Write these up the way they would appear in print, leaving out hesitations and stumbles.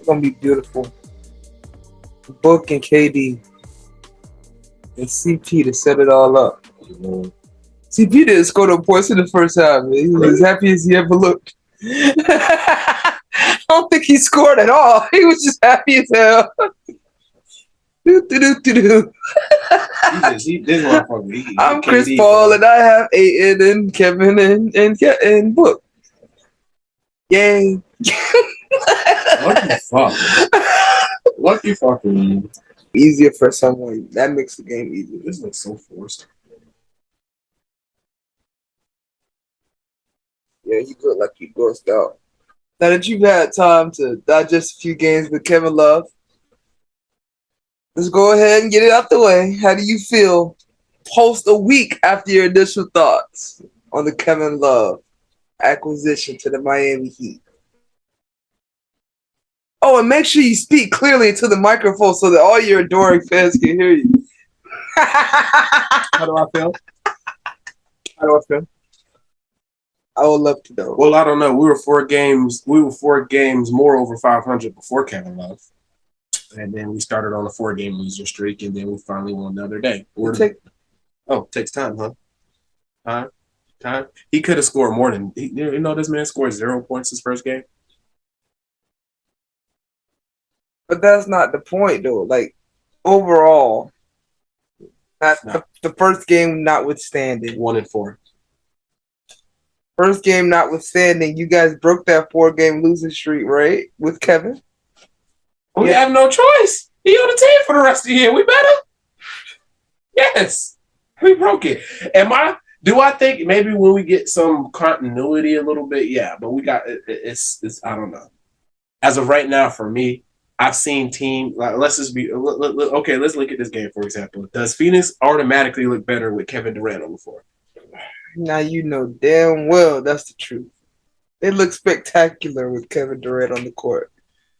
It's gonna be beautiful. Book and KD and CP to set it all up. CP didn't score no points in the first half, man. He was as happy as he ever looked. I don't think he scored at all. He was just happy as hell. Do. I'm Chris Paul, and I have Aiden and Kevin and Book. Yay! Lucky fuck. Lucky fucking. Easier for someone. That makes the game easier. This looks so forced. Yeah, you look like you grossed out. Now that you've had time to digest a few games with Kevin Love, let's go ahead and get it out the way. How do you feel post a week after your initial thoughts on the Kevin Love acquisition to the Miami Heat? Oh, and make sure you speak clearly into the microphone so that all your adoring fans can hear you. How do I feel? How do I feel? I would love to know. Well, I don't know. We were 4 games more over 500 before Kevin Love. And then we started on a 4-game losing streak, and then we finally won the other day. It takes time, huh? Time. He could have scored more than this man scored 0 points his first game. But that's not the point, though. Like, overall, the first game notwithstanding. 1-4. First game notwithstanding, you guys broke that 4-game losing streak, right? With Kevin? We have no choice. He on the team for the rest of the year. We better. Yes. We broke it. Do I think maybe when we get some continuity a little bit? Yeah, but we got it's I don't know. As of right now, for me, I've seen team like let's just be okay. Let's look at this game for example. Does Phoenix automatically look better with Kevin Durant on the floor? Now you know damn well that's the truth. They look spectacular with Kevin Durant on the court.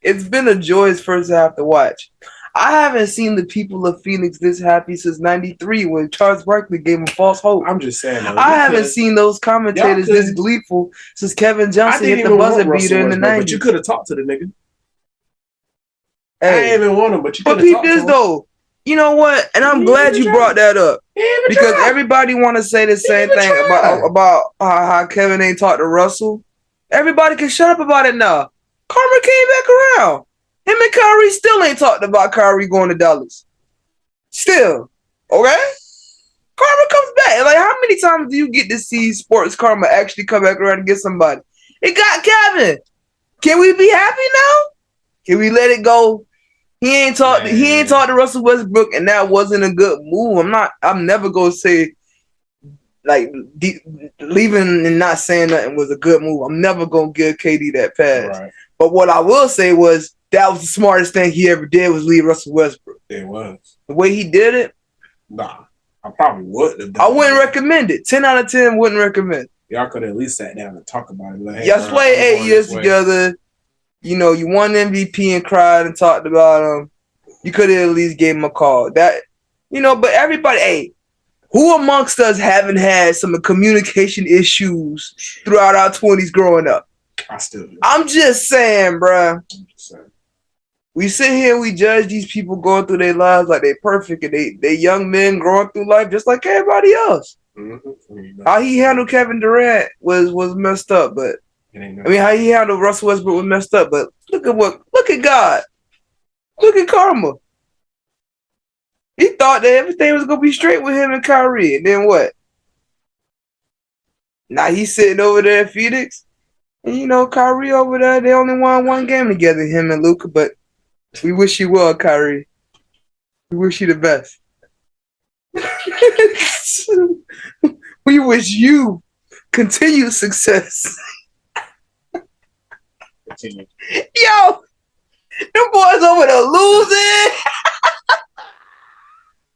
It's been a joyous first half to watch. I haven't seen the people of Phoenix this happy since '93 when Charles Barkley gave them false hope. I'm just saying. I haven't seen those commentators this gleeful since Kevin Johnson hit the buzzer beater in the '90s. But you could have talked to the nigga. Hey, I ain't even want him, but you could have talked to him. Though. You know what? And I'm glad you brought that up. Because everybody want to say the same thing about how Kevin ain't talked to Russell. Everybody can shut up about it now. Karma came back around. Him and Kyrie still ain't talked about Kyrie going to Dallas. Still. Okay? Karma comes back. Like, how many times do you get to see sports karma actually come back around and get somebody? It got Kevin. Can we be happy now? Can we let it go? He ain't talked to Russell Westbrook, and that wasn't a good move. I'm never gonna say like leaving and not saying nothing was a good move. I'm never gonna give KD that pass. Right. But what I will say was that was the smartest thing he ever did was leave Russell Westbrook. It was. The way he did it. Nah, I probably wouldn't have done I wouldn't recommend it. 10 out of 10 wouldn't recommend. Y'all could have at least sat down and talk about it. Like, hey, y'all played 8 years together. You know, you won MVP and cried and talked about him. You could have at least gave him a call. But everybody, hey, who amongst us haven't had some communication issues throughout our 20s growing up? I still do. I'm just saying, bruh. We sit here, we judge these people going through their lives like they're perfect, and they young men growing through life just like everybody else. Mm-hmm. How he handled Kevin Durant was messed up, but how he handled Russell Westbrook was messed up. But look at God. Look at karma. He thought that everything was gonna be straight with him and Kyrie, and then what? Now he's sitting over there at Phoenix, and Kyrie over there. They only won 1 game together, him and Luka. But we wish you well, Kyrie. We wish you the best. We wish you continued success. Continue. Yo, them boys over there losing.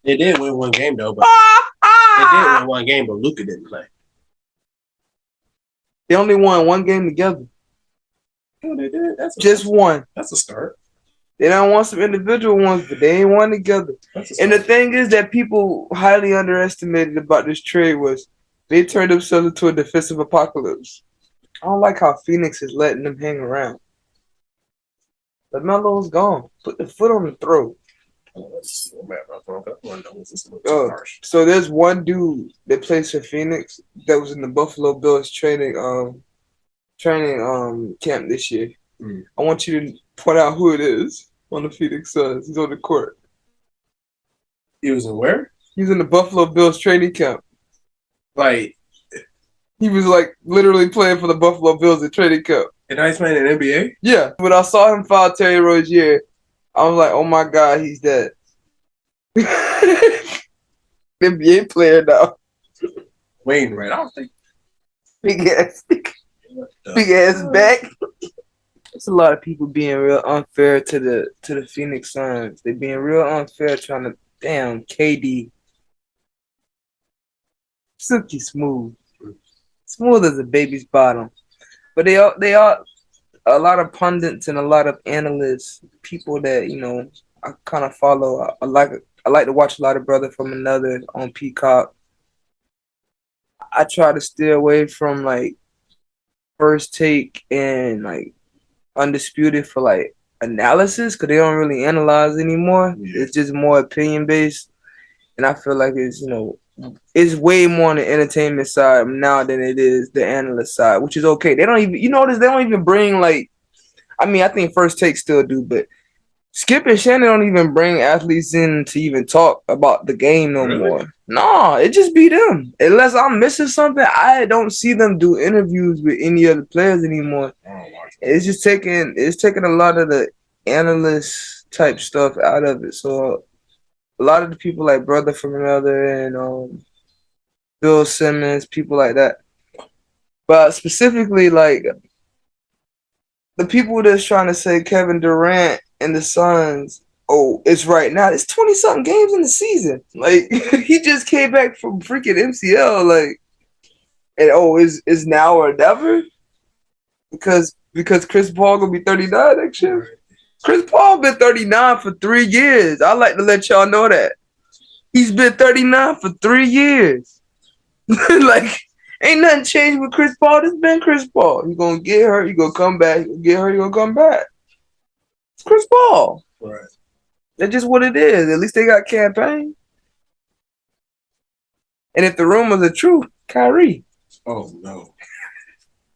They did win 1 game though, but they did win 1 game, but Luka didn't play. They only won 1 game together. Oh, they did. Just one. That's a start. They don't want some individual ones, but they ain't won together. And the thing is that people highly underestimated about this trade was they turned themselves into a defensive apocalypse. I don't like how Phoenix is letting them hang around. LaMelo's gone. Put the foot on the throat. So there's one dude that plays for Phoenix that was in the Buffalo Bills training camp this year. I want you to point out who it is on the Phoenix Suns. He's on the court. He was in where? He was in the Buffalo Bills training camp. Like, he was like literally playing for the Buffalo Bills at training camp. And now he's playing in the NBA? Yeah. When I saw him foul Terry Rozier, I was like, oh my God, he's dead. NBA player now. Wayne, right? I don't think. Big ass back. There's a lot of people being real unfair to the Phoenix Suns. They're being real unfair trying to KD. Silky smooth. Smooth as a baby's bottom. But they are a lot of pundits and a lot of analysts, people that, you know, I kind of follow. I like to watch a lot of Brother from Another on Peacock. I try to stay away from like First Take and like Undisputed for like analysis because they don't really analyze anymore. Yeah. It's just more opinion based, and I feel like it's, you know, it's way more on the entertainment side now than it is the analyst side, which is okay. They don't even, you notice they don't even bring like, I mean, I think First Take still do, but Skip and Shannon don't even bring athletes in to even talk about the game no more. No, it just be them. Unless I'm missing something, I don't see them do interviews with any other players anymore. It's just taking a lot of the analyst type stuff out of it. So a lot of the people like Brother from Another and Bill Simmons, people like that. But specifically like the people that's trying to say Kevin Durant and the Suns, it's right now. It's 20-something games in the season. Like, he just came back from freaking MCL. Like, and is now or never? Because Chris Paul gonna be 39 next year. Chris Paul been 39 for 3 years. I like to let y'all know that. He's been 39 for 3 years. Like, ain't nothing changed with Chris Paul. This been Chris Paul. You gonna get hurt, you gonna come back. You gonna get hurt, you gonna come back. It's Chris Paul. Right. That's just what it is. At least they got campaign. And if the rumors are true, Kyrie. Oh no.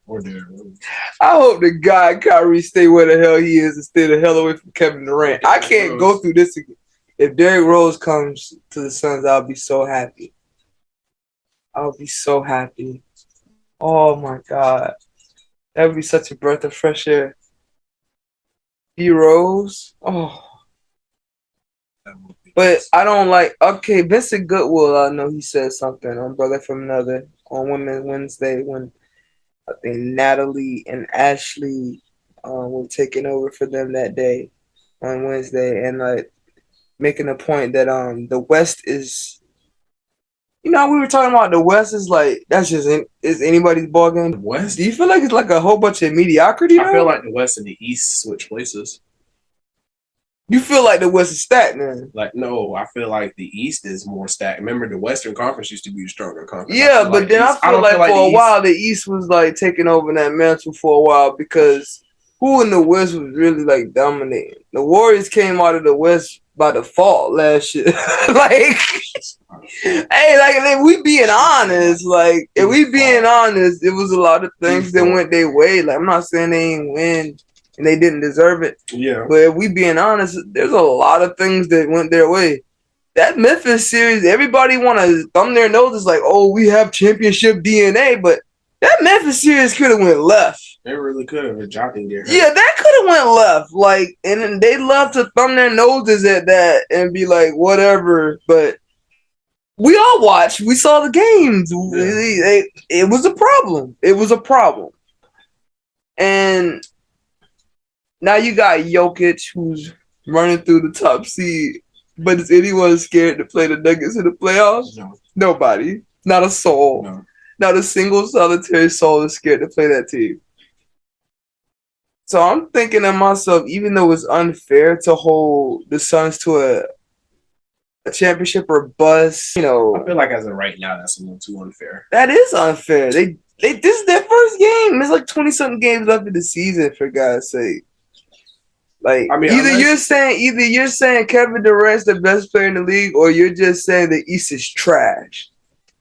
Or Derrick. I hope the guy Kyrie stay where the hell he is and stay the hell away from Kevin Durant. I can't go through this again. If Derrick Rose comes to the Suns, I'll be so happy. I'll be so happy. Oh my God. That would be such a breath of fresh air. D Rose. Oh. But I don't like, okay, Vincent Goodwill, I know he said something on Brother from Another on Women's Wednesday when I think Natalie and Ashley were taking over for them that day on Wednesday, and like making a point that the West is, you know, we were talking about the West is like, that's just is anybody's ball game. The West? Do you feel like it's like a whole bunch of mediocrity? I feel like the West and the East switch places. You feel like the West is stacked, man? Like, no, I feel like the East is more stacked. Remember, the Western Conference used to be the stronger conference. Yeah, but then I feel like for a while the East was like taking over that mantle for a while because who in the West was really like dominating? The Warriors came out of the West by default last year. Like, hey, like if we being honest, like if we being honest, it was a lot of things that went their way. Like I'm not saying they ain't win and they didn't deserve it. Yeah. But if we being honest, there's a lot of things that went their way. That Memphis series, everybody want to thumb their noses like, oh, we have championship DNA, but that Memphis series could have went left. They really could have. Yeah, that could have went left. Like, and then they love to thumb their noses at that and be like, whatever. But we all watched. We saw the games. Yeah. It was a problem. It was a problem. And now you got Jokic, who's running through the top seed. But is anyone scared to play the Nuggets in the playoffs? No. Nobody. Not a soul. No. Not a single solitary soul is scared to play that team. So I'm thinking to myself, even though it's unfair to hold the Suns to a championship or bust, you know. I feel like as of right now, that's a little too unfair. That is unfair. This is their first game. There's like 20-something games left in the season, for God's sake. Like, I mean, either you're saying Kevin Durant's the best player in the league, or you're just saying the East is trash.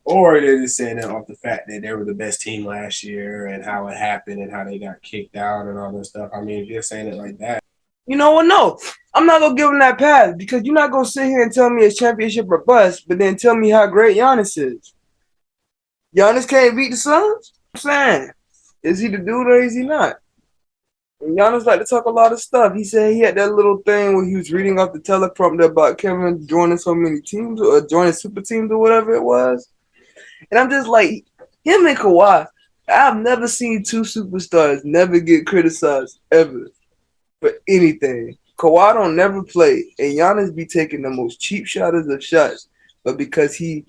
Or they're just saying that off the fact that they were the best team last year and how it happened and how they got kicked out and all that stuff. I mean, if you're saying it like that. You know what? No, I'm not going to give them that pass because you're not going to sit here and tell me it's championship or bust, but then tell me how great Giannis is. Giannis can't beat the Suns? I'm saying, is he the dude or is he not? And Giannis like to talk a lot of stuff. He said he had that little thing where he was reading off the teleprompter about Kevin joining so many teams or joining super teams or whatever it was. And I'm just like, him and Kawhi, I've never seen two superstars never get criticized ever for anything. Kawhi don't never play, and Giannis be taking the most cheap shotters of shots, but because he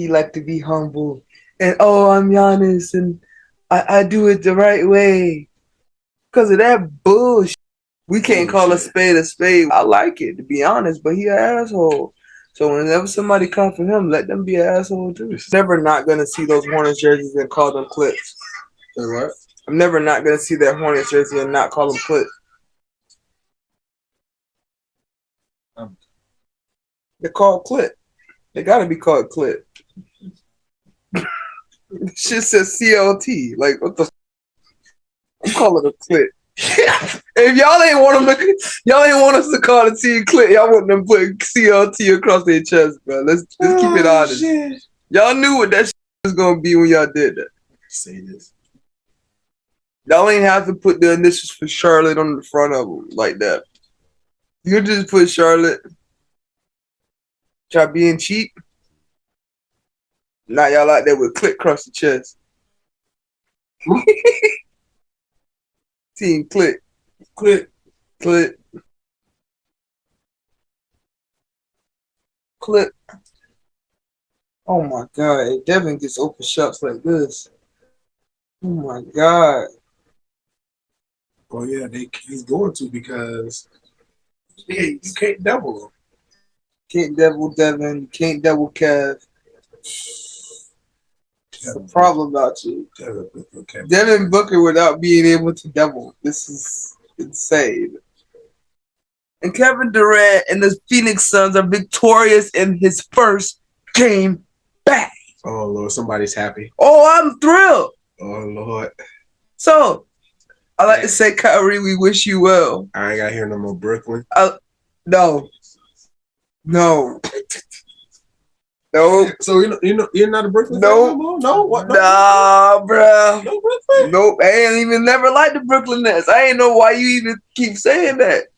like to be humble and I'm Giannis and I do it the right way. Because of that bullshit. We can't call a spade a spade. I like it, to be honest, but he an asshole. So whenever somebody comes for him, let them be an asshole too. Never not gonna see those Hornets jerseys and call them clips. Say what? I'm never not gonna see that Hornets jersey and not call them clips. They're called clip. They gotta be called clip. Shit says CLT. Like what the? I'm calling it a clip. If y'all ain't want us to call the team clip, y'all want them put CLT across their chest, bro. Let's keep it honest. Shit. Y'all knew what that shit was gonna be when y'all did that. Say this. Y'all ain't have to put the initials for Charlotte on the front of them like that. You could just put Charlotte. Y'all being cheap. Now y'all out there with clip across the chest. Team click. Click. Click. Click. Oh my God. If Devin gets open shots like this. Oh my God. Well, yeah, he's going to because you can't double him. Can't double Devin. Can't double Kev. That's the problem about you. Devin Booker without being able to double. This is insane. And Kevin Durant and the Phoenix Suns are victorious in his first game back. Oh, Lord. Somebody's happy. Oh, I'm thrilled. Oh, Lord. So, I like to say, Kyrie, we wish you well. I ain't got to hear no more Brooklyn. No. No. No. So you're not a Brooklyn fan no more? No. What? No. Nah, bro. No Brooklyn. Nope. I ain't even never liked the Brooklyn Nets. I ain't know why you even keep saying that.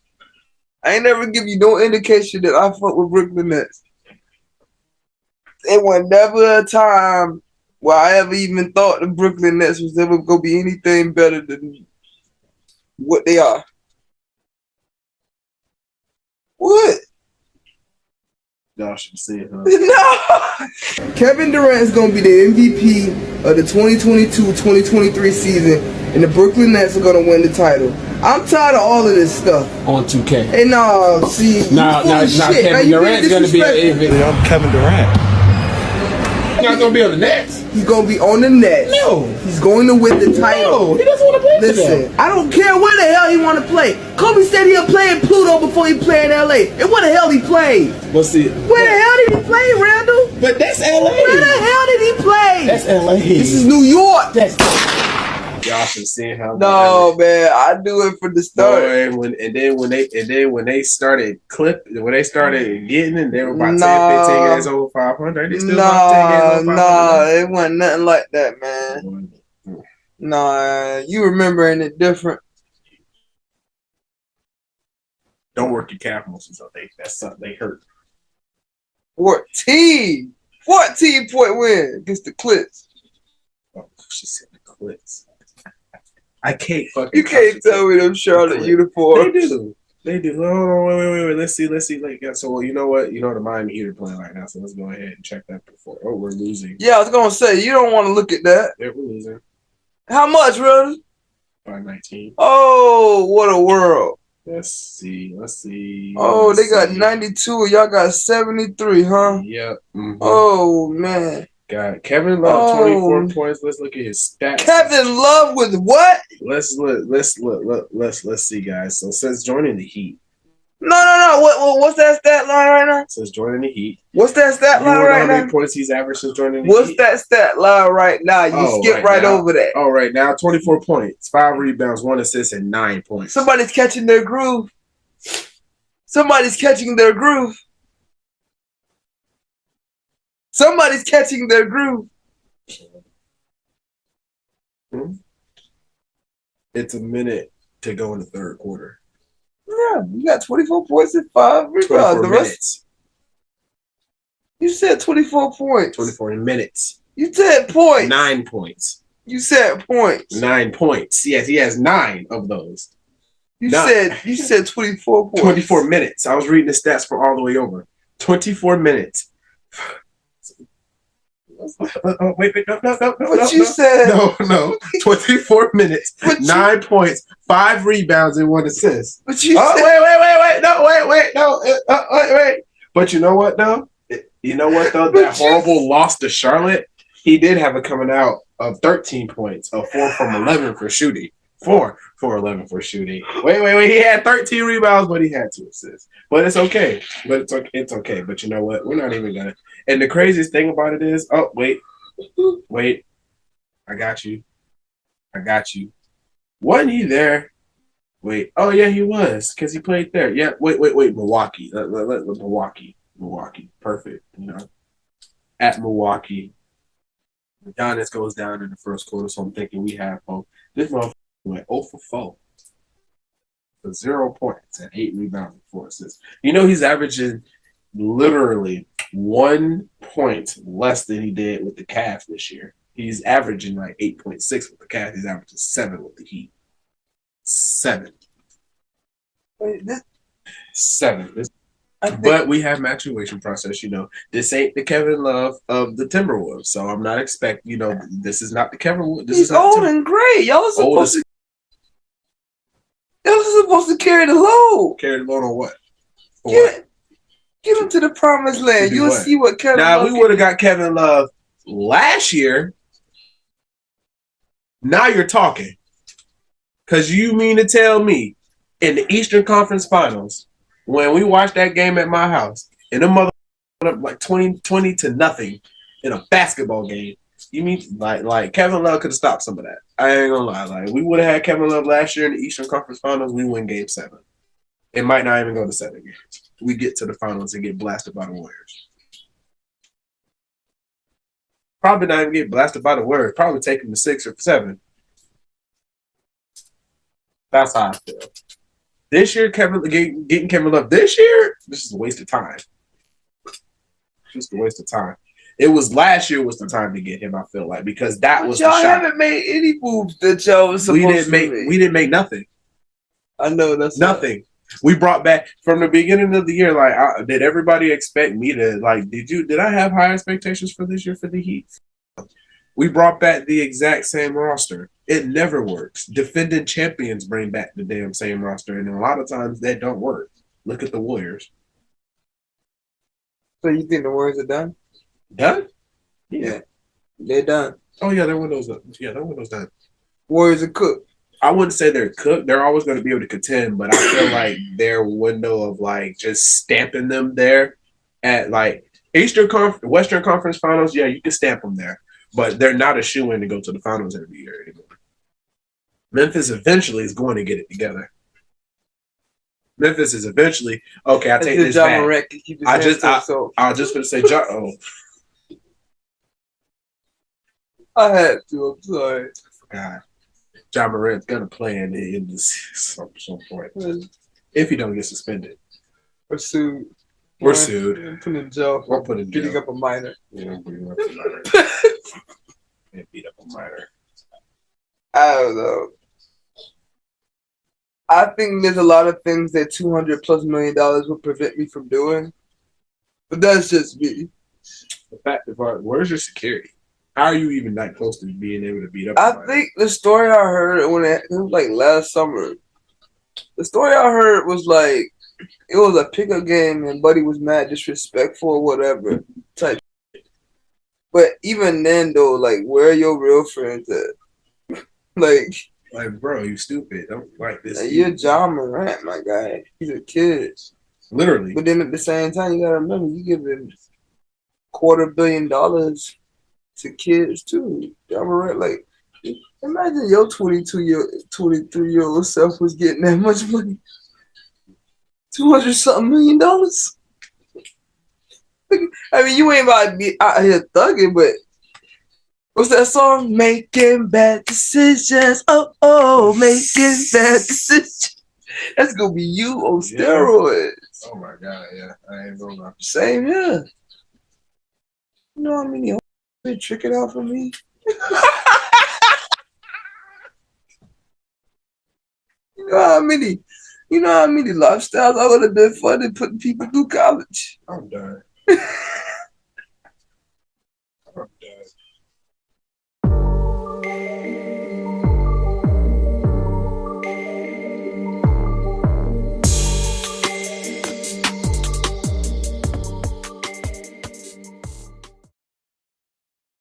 I ain't never give you no indication that I fuck with Brooklyn Nets. It was never a time where I ever even thought the Brooklyn Nets was ever gonna be anything better than what they are. What? Y'all should see it, huh? No! Kevin Durant is going to be the MVP of the 2022-2023 season, and the Brooklyn Nets are going to win the title. I'm tired of all of this stuff. On 2K. Hey, no, see. Now Kevin Durant's going to be an MVP. I'm Kevin Durant. He's not going to be on the Nets. He's going to be on the Nets. No. He's going to win the title. No, he doesn't want to play Listen, I don't care where the hell he want to play. Kobe said he'll play in Pluto before he play in LA. And where the hell he played? We'll see. Where the hell did he play, Randall? But that's LA. Where the hell did he play? That's LA. This is New York. Y'all should see how. No, man, I do it for the start. Boy, when they started getting it, they were about 10, 15 games over 500. They still about 10 games over 500. It wasn't nothing like that, man. Nah, you remembering it different. Don't work your calf muscles. That's something they hurt. 14 point win against the Clips. Oh, she said the Clips. I can't fucking. You can't tell me them Charlotte uniforms. They do. Oh, wait. Let's see. So, you know what? You know the Miami Heat are playing right now. So let's go ahead and check that before. Oh, we're losing. Yeah, I was gonna say you don't want to look at that. Yeah, we're losing. How much, brother? By 19. Oh, what a world! Let's see. Oh, they got 92. Y'all got 73, huh? Yep. Mm-hmm. Oh man. God, Kevin Love, 24 points. Let's look at his stats. Kevin Love with what? Let's see, guys. So since joining the Heat. No. What's that stat line right now? Since joining the Heat. What's that stat line right now? How many points he's averaged since joining the Heat? What's that stat line right now? You skip right over that. Oh, right now, 24 points, 5 rebounds, 1 assist, and 9 points. Somebody's catching their groove. Somebody's catching their groove. Somebody's catching their groove. It's a minute to go in the third quarter. Yeah, you got 24 points and 5 rebounds. 24 minutes. You said 24 points. 24 minutes. You said points. 9 points. You said points. 9 points. Yes, he has 9 of those. You said 24 points. 24 minutes. I was reading the stats for all the way over. 24 minutes. Wait, no. What you said? No. 24 minutes, 9 points, 5 rebounds, and 1 assist. What you said? Wait. No, wait. But you know what, though? That horrible loss to Charlotte, he did have a coming out of 13 points, of 4 from 11 for shooting. 4 for 11 for shooting. Wait. He had 13 rebounds, but he had 2 assists. But it's okay. It's okay. But you know what? We're not even going to. And the craziest thing about it is, wait. I got you. Wasn't he there? Wait. Oh, yeah, he was, because he played there. Yeah, wait. Milwaukee. Milwaukee. Perfect. At Milwaukee. Giannis goes down in the first quarter, so I'm thinking we have hope. This motherfucker went 0 for 4 for 0 points and 8 rebounds and 4 assists. He's averaging literally 1 point less than he did with the Cavs this year. He's averaging like 8.6 with the Cavs. He's averaging 7 with the Heat. 7. Wait, 7. But we have maturation process, This ain't the Kevin Love of the Timberwolves, so I'm not expecting, this is not the Kevin. He's old and gray. Y'all are supposed to carry the load. Carry the load on what? Get him to the promised land. You'll see what Kevin Love. We would have got Kevin Love last year. Now you're talking. Because you mean to tell me in the Eastern Conference Finals, when we watched that game at my house, and the mother up like 20 to nothing in a basketball game, you mean like Kevin Love could have stopped some of that. I ain't gonna lie. Like, we would have had Kevin Love last year in the Eastern Conference Finals, we win Game 7. It might not even go to 7 games. We get to the finals and get blasted by the Warriors. Probably not even get blasted by the Warriors. Probably take them to 6 or 7. That's how I feel. This year, getting Kevin Love this year, this is a waste of time. Just a waste of time. It was last year was the time to get him, I feel like, because that was the shot. Y'all haven't made any moves that y'all was supposed to make. We didn't make nothing. I know that's nothing. We brought back from the beginning of the year. Like, did everybody expect me to Did I have high expectations for this year for the Heat? We brought back the exact same roster. It never works. Defending champions bring back the damn same roster, and a lot of times that don't work. Look at the Warriors. So you think the Warriors are done? Done? Yeah. They're done. Oh, yeah, their window's done. Yeah, their window's done. Warriors are cooked. I wouldn't say they're cooked. They're always going to be able to contend, but I feel like their window of just stamping them there at Western Conference Finals, yeah, you can stamp them there, but they're not a shoo-in to go to the finals every year anymore. Memphis eventually is going to get it together. Memphis is eventually okay. I take this back. I was just going to say John. Oh, I had to. I'm sorry. I forgot. John Morant's gonna play in this some point if he don't get suspended. We're sued. We're sued. Put in jail. We're put in jail. Beating up a minor. Yeah, beating up a minor. Beat up a minor. I don't know. I think there's a lot of things that $200+ million would prevent me from doing, but that's just me. The fact of where's your security? How are you even that close to being able to beat up? I think the story I heard it was like last summer. The story I heard was like it was a pickup game and Buddy was mad, disrespectful or whatever type. But even then, though, like, where are your real friends at? Like, bro, you stupid. Don't like this. Like, you're John Morant, my guy. These are kids. Literally. But then at the same time, you gotta remember, you giving $250 million to kids too. John Morant, like, imagine your 23-year-old self was getting that much money. $200-something million. I mean, you ain't about to be out here thugging, but what's that song? Making bad decisions. Oh, making bad decisions. That's gonna be you on steroids. Oh my god, yeah. I ain't gonna lie. Same here. You know how many been tricking out for me? You know how many lifestyles I would have been fun putting people through college. I'm done.